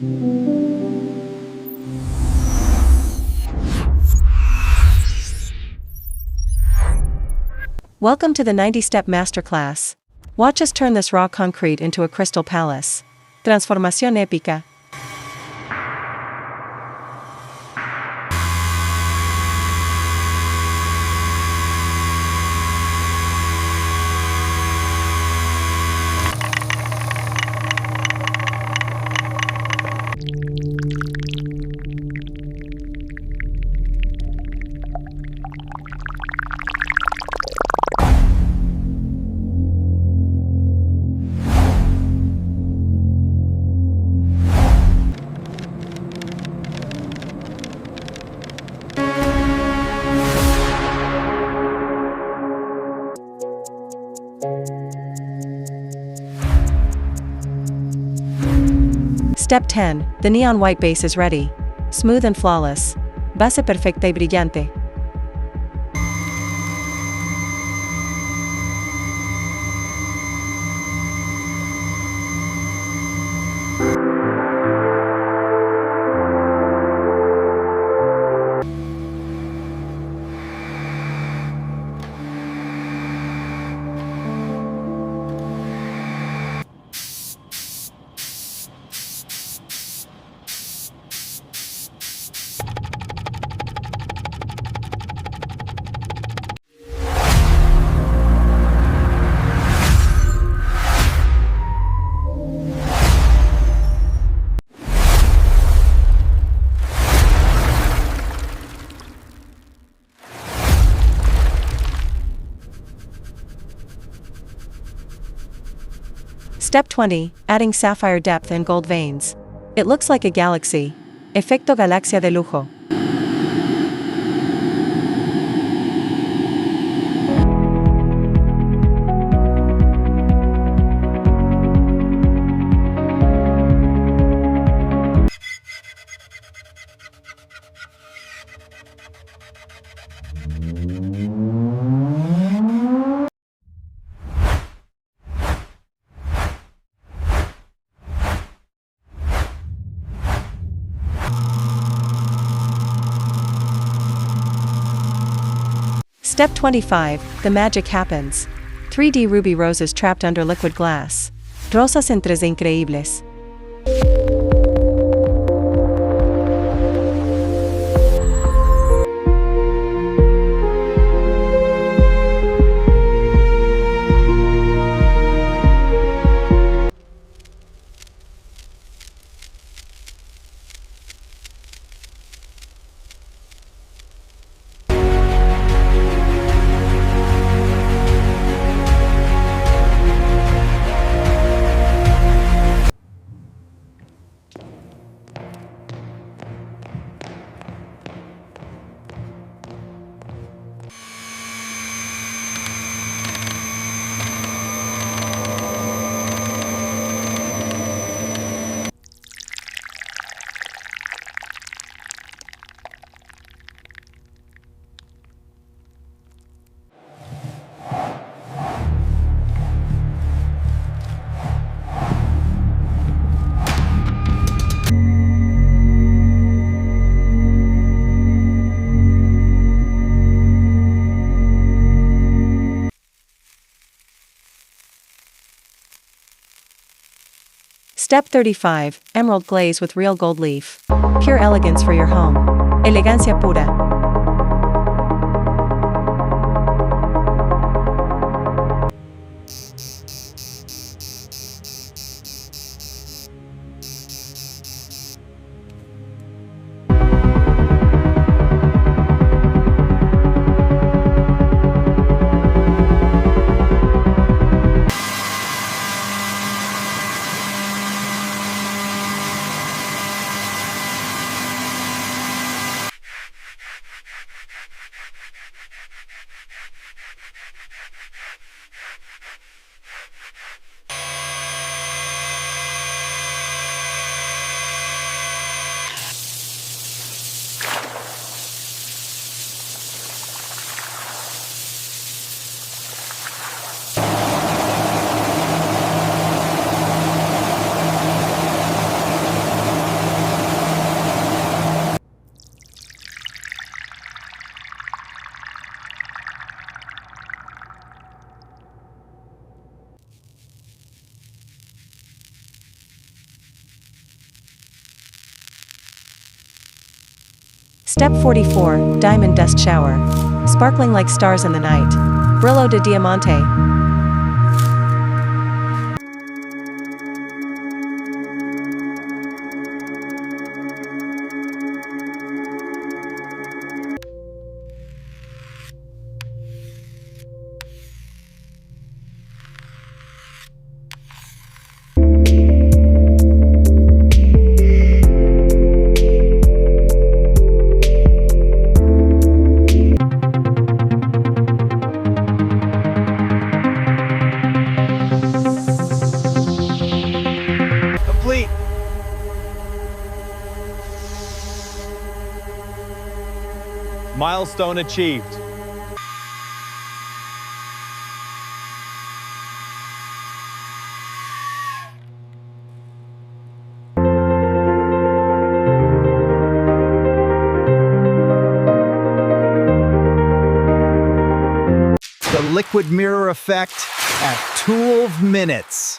Welcome to the 90-step Masterclass. Watch us turn this raw concrete into a crystal palace. Transformación épica. Step 10. The neon white base is ready. Smooth and flawless. Base perfecta y brillante. Step 20. Adding sapphire depth and gold veins. It looks like a galaxy. Efecto galaxia de lujo. Step 25. The magic happens. 3D ruby roses trapped under liquid glass. Rosas entre increíbles. Step 35. Emerald glaze with real gold leaf. Pure elegance for your home. Elegancia pura. Step 44, Diamond Dust Shower. Sparkling like stars in the night. Brillo de Diamante. Milestone achieved. The liquid mirror effect at 12 minutes.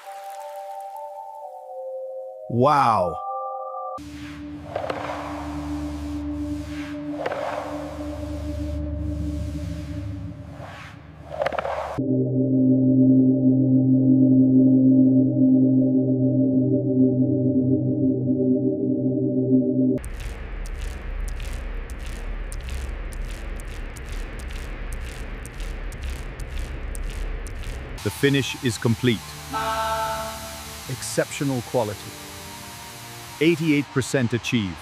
Wow. The finish is complete. Exceptional quality. 88% achieved.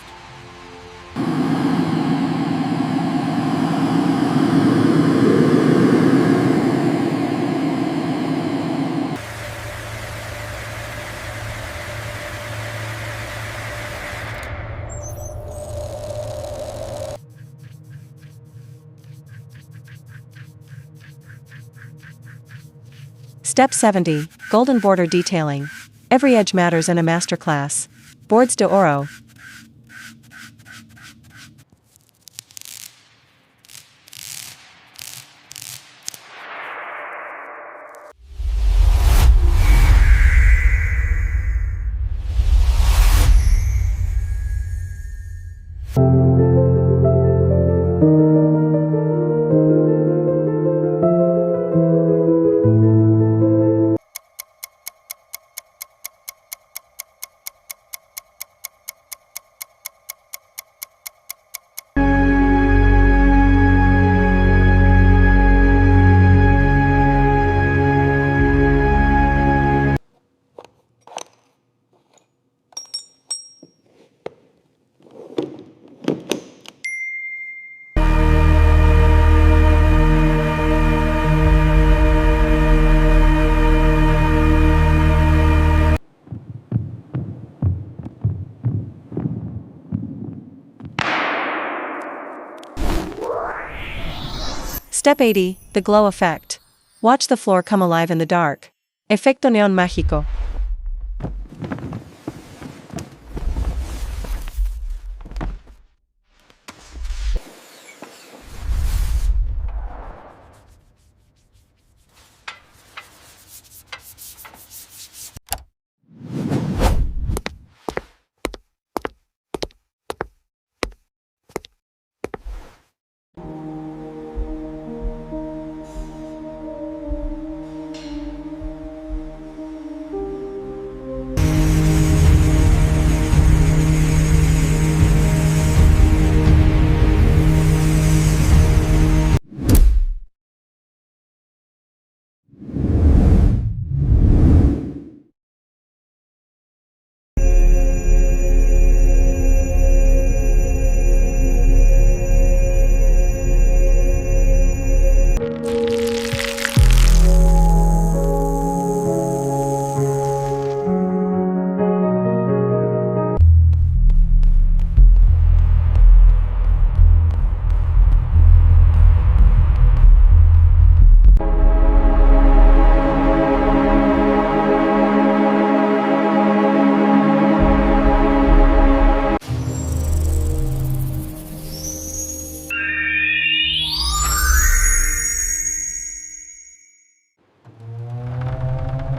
Step 70, Golden Border Detailing. Every edge matters in a masterclass. Boards de oro. Step 80, the glow effect. Watch the floor come alive in the dark. Efecto neón mágico.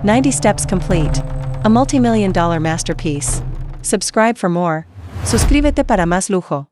"90 steps complete. A multi-million-dollar masterpiece." Subscribe for more. Suscríbete para más lujo.